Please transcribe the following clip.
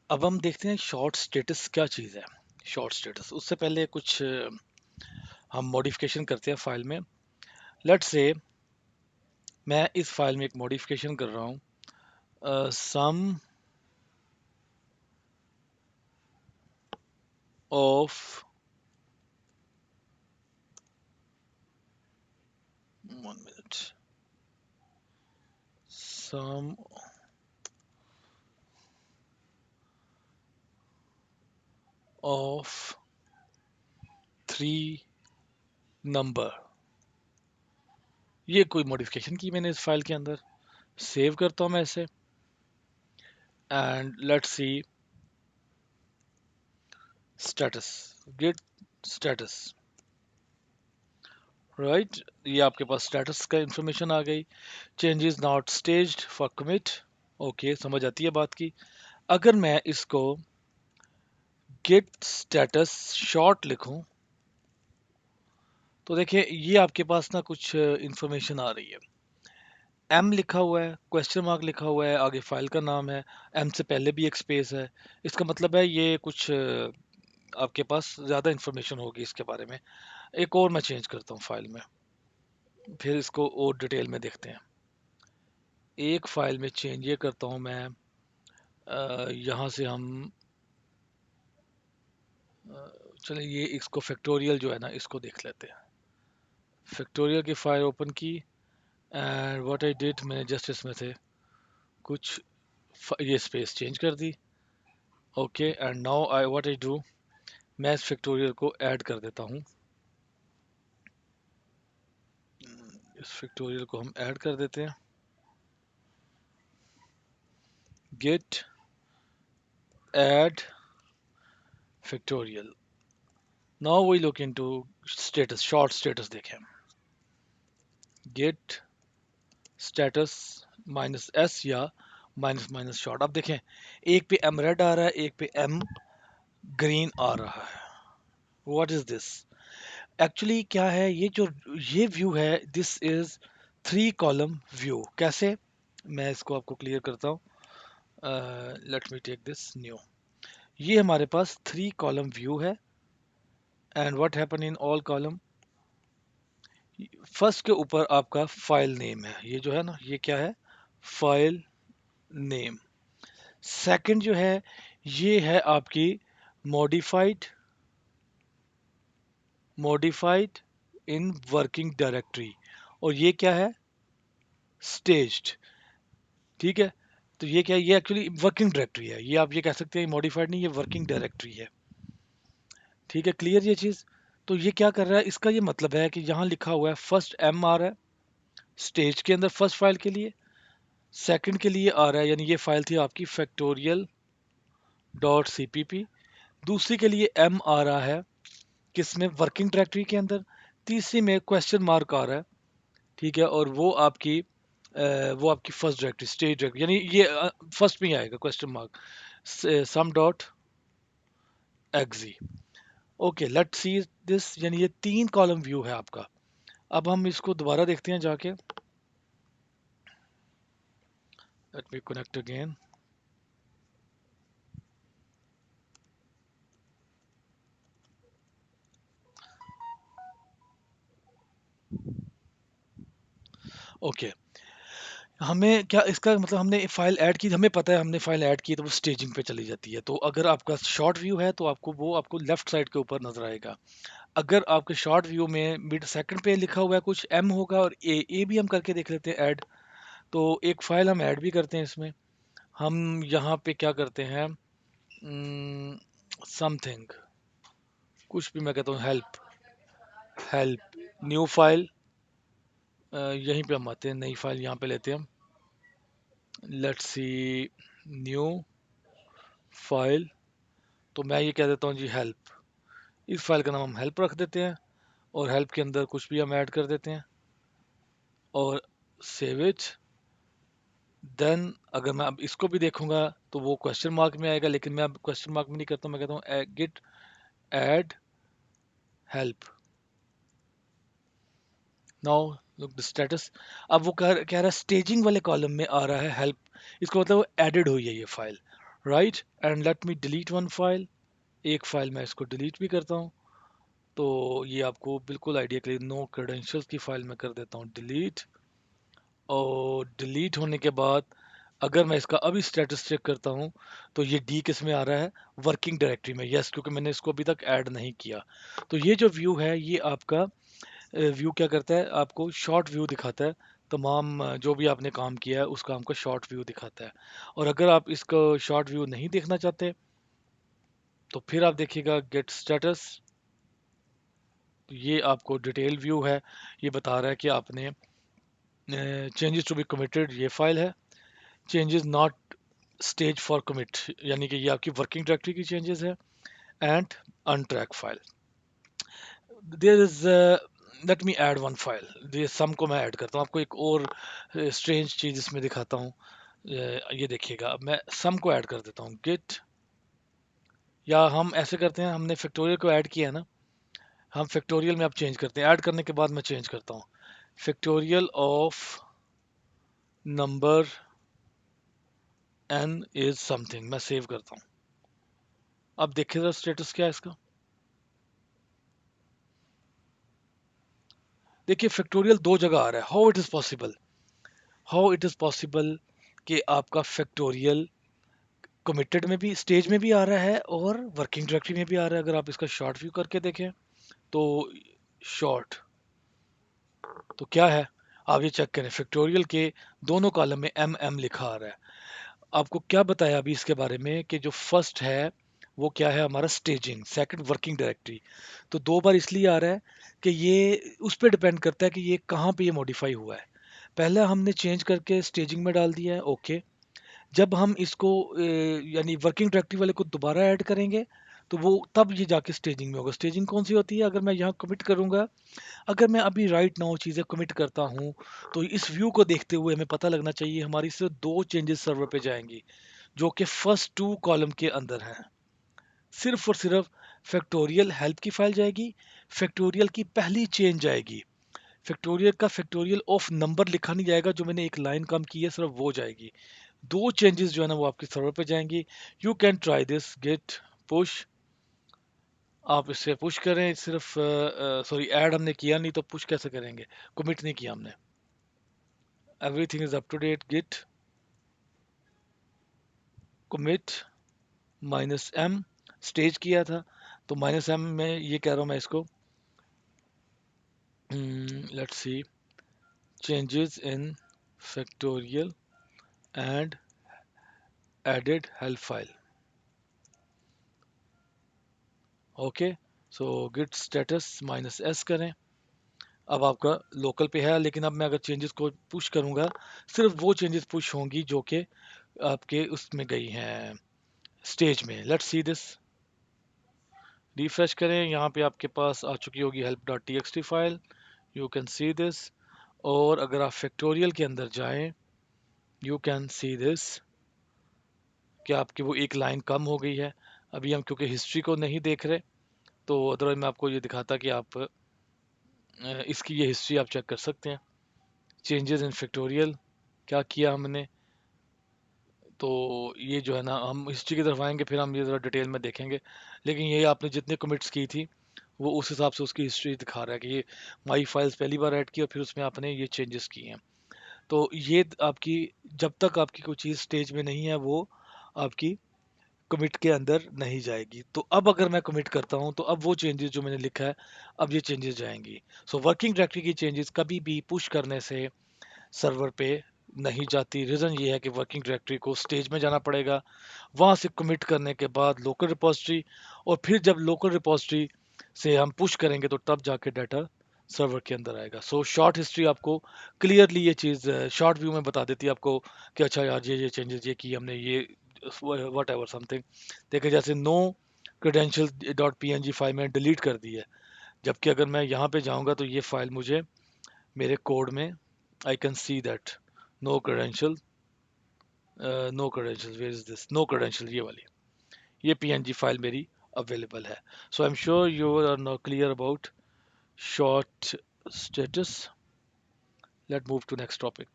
अब हम देखते हैं शॉर्ट स्टेटस क्या चीज़ है। शॉर्ट स्टेटस उससे पहले कुछ हम मॉडिफिकेशन करते हैं फाइल में। लेट्स से मैं इस फाइल में एक मॉडिफिकेशन कर रहा हूँ, sum of 1 minute, sum of 3 number. ये कोई मॉडिफिकेशन की मैंने इस फाइल के अंदर। सेव करता हूँ मैं इसे and let's see status, git status. Right, ये आपके पास स्टेटस का इंफॉर्मेशन आ गई। Changes not staged for commit. Okay, समझ आती है बात की। अगर मैं इसको गेट स्टेटस शॉर्ट लिखूं तो देखिए ये आपके पास ना कुछ इंफॉर्मेशन आ रही है। एम लिखा हुआ है, क्वेश्चन मार्क लिखा हुआ है, आगे फाइल का नाम है, एम से पहले भी एक स्पेस है। इसका मतलब है ये कुछ आपके पास ज़्यादा इंफॉर्मेशन होगी इसके बारे में। एक और मैं चेंज करता हूँ फाइल में, फिर इसको और डिटेल में देखते हैं। एक फाइल में चेंज ये करता हूँ मैं, यहाँ से हम चलिए ये इसको फैक्टोरियल जो है ना इसको देख लेते हैं। फैक्टोरियल की फाइल ओपन की एंड व्हाट आई डिड, मैंने जस्ट इसमें से कुछ ये स्पेस चेंज कर दी। Okay and now I what I do, मैं इस फैक्टोरियल को ऐड कर देता हूँ। इस फैक्टोरियल को हम ऐड कर देते हैं। Git add factorial. Now we look into status, short status देखें। गेट स्टेटस माइनस एस या माइनस माइनस शॉर्ट। अब देखें एक पे एम रेड आ रहा है, एक पे एम ग्रीन आ रहा है। What is this? एक्चुअली क्या है ये जो ये व्यू है, दिस इज 3 कॉलम व्यू। कैसे? मैं इसको आपको क्लियर करता हूँ। Let me take this new. ये हमारे पास 3 कॉलम व्यू है and what happen in all column. First के ऊपर आपका फाइल नेम है, ये जो है ना ये क्या है, फाइल नेम। सेकंड जो है ये है आपकी modified, modified in working directory. और ये क्या है, स्टेज्ड। ठीक है, तो ये क्या है, ये एक्चुअली वर्किंग डायरेक्टरी है। ये आप ये कह सकते हैं मॉडिफाइड नहीं, ये वर्किंग डायरेक्टरी है। ठीक है, क्लियर ये चीज़? तो ये क्या कर रहा है, इसका ये मतलब है कि यहाँ लिखा हुआ है फर्स्ट एम आ रहा है स्टेज के अंदर फर्स्ट फाइल के लिए, सेकंड के लिए आ रहा है, यानी ये फाइल थी आपकी फैक्टोरियल डॉट सीपीपी। दूसरी के लिए एम आ रहा है किसमें, वर्किंग डायरेक्टरी के अंदर। तीसरी में क्वेश्चन मार्क आ रहा है। ठीक है, और वो आपकी फर्स्ट डायरेक्टरी स्टेज डायरेक्टरी, यानी ये फर्स्ट में ही आएगा question mark, some dot exe. Okay let's see this, यानी ये 3 कॉलम व्यू है आपका। अब हम इसको दोबारा देखते हैं जाके। Let me connect again. Okay, हमें क्या इसका मतलब, हमने फाइल ऐड की, हमें पता है हमने फाइल ऐड की तो वो स्टेजिंग पे चली जाती है। तो अगर आपका शॉर्ट व्यू है तो आपको वो आपको लेफ्ट साइड के ऊपर नजर आएगा। अगर आपके शॉर्ट व्यू में मिड सेकंड पे लिखा हुआ है कुछ एम होगा, और ए भी हम करके देख लेते हैं ऐड। तो एक फाइल हम ऐड भी करते हैं इसमें। हम यहाँ पे क्या करते हैं, समथिंग, कुछ भी, मैं कहता हूँ हेल्प, हेल्प न्यू फाइल। यहीं पे हम आते हैं, नई फाइल यहाँ पे लेते हैं हम। Let's see new file. तो मैं ये कह देता हूँ जी हेल्प। इस फाइल का नाम हम हेल्प रख देते हैं और हेल्प के अंदर कुछ भी हम ऐड कर देते हैं और सेव इट। देन अगर मैं अब इसको भी देखूंगा तो वो क्वेश्चन मार्क में आएगा, लेकिन मैं अब क्वेश्चन मार्क में नहीं करता हूँ, मैं कहता हूँ git add help. Now look the status. अब वो कह रहा है स्टेजिंग वाले कॉलम में आ रहा है हेल्प। इसको मतलब वो एडेड हुई है ये file. Right, and let me delete one file. एक फाइल मैं इसको डिलीट भी करता हूँ। तो ये आपको बिल्कुल आइडिया के लिए नो क्रेडेंशियल्स की फाइल में कर देता हूँ डिलीट। और डिलीट होने के बाद अगर मैं इसका अभी स्टेटस चेक करता हूँ तो ये डी किस में आ रहा है, वर्किंग डायरेक्टरी में। यस, क्योंकि मैंने इसको अभी तक ऐड नहीं किया। तो ये जो व्यू है ये आपका व्यू क्या करता है, आपको शॉर्ट व्यू दिखाता है। तमाम जो भी आपने काम किया है उस काम का शॉर्ट व्यू दिखाता है। और अगर आप इसको शॉर्ट व्यू नहीं देखना चाहते तो फिर आप देखिएगा गेट स्टेटस। ये आपको डिटेल व्यू है। ये बता रहा है कि आपने चेंजेस टू बी कमिटेड ये फाइल है, changes not stage for commit यानी कि ये आपकी वर्किंग डायरेक्टरी की चेंजेस है, and untrack file. There is let me add one file. ये सम को मैं ऐड करता हूँ, आपको एक और स्ट्रेंज चीज इसमें दिखाता हूँ। ये देखिएगा, अब मैं सम को ऐड कर देता हूँ गिट। या हम ऐसे करते हैं, हमने फैक्टोरियल को ऐड किया है ना, हम फैक्टोरियल में अब चेंज करते हैं। ऐड करने के बाद मैं चेंज करता हूँ, factorial of number n is something. मैं सेव करता हूँ। अब देखिए जरा स्टेटस क्या है इसका। देखिए फैक्टोरियल दो जगह आ रहा है। How it is possible, how it is possible कि आपका फैक्टोरियल कमिटेड में भी, स्टेज में भी आ रहा है और वर्किंग डायरेक्टरी में भी आ रहा है। अगर आप इसका शॉर्ट व्यू करके देखें तो शॉर्ट तो क्या है, आप ये चेक करें, फैक्टोरियल के दोनों कॉलम में एम एम लिखा आ रहा है। आपको क्या बताया अभी इसके बारे में कि जो फर्स्ट है वो क्या है हमारा स्टेजिंग, सेकंड वर्किंग डायरेक्टरी। तो दो बार इसलिए आ रहा है कि ये उस पर डिपेंड करता है कि ये कहाँ पे ये मॉडिफाई हुआ है। पहले हमने चेंज करके स्टेजिंग में डाल दिया है, ओके। जब हम इसको यानी वर्किंग डायरेक्टरी वाले को दोबारा ऐड करेंगे तो वो तब ये जाके स्टेजिंग में होगा। स्टेजिंग कौन सी होती है, अगर मैं यहाँ कमिट करूंगा, अगर मैं अभी राइट नाउ चीज़ें कमिट करता हूँ तो इस व्यू को देखते हुए हमें पता लगना चाहिए हमारी सिर्फ दो चेंजेस सर्वर पे जाएंगी जो कि फर्स्ट टू कॉलम के अंदर हैं। सिर्फ और सिर्फ फैक्टोरियल हेल्प की फाइल जाएगी, फैक्टोरियल की पहली चेंज जाएगी, फैक्टोरियल का फैक्टोरियल ऑफ नंबर लिखा नहीं जाएगा, जो मैंने एक लाइन कम की है सिर्फ वो जाएगी। दो चेंजेस जो है ना वो आपके सर्वर पे जाएंगी। You can try this git push. आप इससे पुश करें, सिर्फ सॉरी ऐड हमने किया नहीं तो पुश कैसे करेंगे, कमिट नहीं किया हमने। Everything is up to date, git commit minus M, stage किया था तो माइनस एम में ये कह रहा हूँ मैं इसको, let's see changes in factorial and added help file. Okay, so git status minus S करें। अब आपका लोकल पे है, लेकिन अब मैं अगर चेंजेस को पुश करूंगा सिर्फ वो चेंजेस पुश होंगी जो कि आपके उसमें गई हैं स्टेज में। लेट्स सी दिस, रिफ्रेश करें, यहाँ पे आपके पास आ चुकी होगी help dot T x T file, you can see this. और अगर आप फैक्टोरियल के अंदर जाएं यू कैन सी दिस कि आपकी वो एक लाइन कम हो गई है। अभी हम क्योंकि हिस्ट्री को नहीं देख रहे तो अदरवाइज मैं आपको ये दिखाता कि आप इसकी ये हिस्ट्री आप चेक कर सकते हैं। चेंजेस इन फैक्टोरियल क्या किया हमने, तो ये जो है ना हम हिस्ट्री की तरफ आएंगे फिर हम ये ज़रा डिटेल में देखेंगे। लेकिन ये आपने जितने कमिट्स की थी वो उस हिसाब से उसकी हिस्ट्री दिखा रहा है कि ये माई फाइल्स पहली बार ऐड की और फिर उसमें आपने ये चेंजेस किए हैं। तो ये आपकी, जब तक आपकी कोई चीज़ स्टेज में नहीं है वो आपकी कमिट के अंदर नहीं जाएगी। तो अब अगर मैं कमिट करता हूं तो अब वो चेंजेस जो मैंने लिखा है अब ये चेंजेस जाएंगी। सो वर्किंग डायरेक्टरी की चेंजेस कभी भी पुश करने से सर्वर पे नहीं जाती। रीज़न ये है कि वर्किंग डायरेक्टरी को स्टेज में जाना पड़ेगा, वहाँ से कमिट करने के बाद लोकल रिपोजिटरी, और फिर जब लोकल रिपोजिटरी से हम पुश करेंगे तो तब जाके डाटा सर्वर के अंदर आएगा। सो शॉर्ट हिस्ट्री आपको क्लियरली ये चीज़ शॉर्ट व्यू में बता देती है आपको कि अच्छा यार ये चेंजेस ये की हमने, ये वट एवर समथिंग। देखिए जैसे no credential dot P N G file मैंने डिलीट कर दी है, जबकि अगर मैं यहाँ पे जाऊँगा तो ये फाइल मुझे मेरे कोड में I can see that no credential, no credential, where is this no credential, ये वाली ये पीएनजी फाइल मेरी अवेलेबल है। So I am sure you are now clear about short status. Let's move to next topic.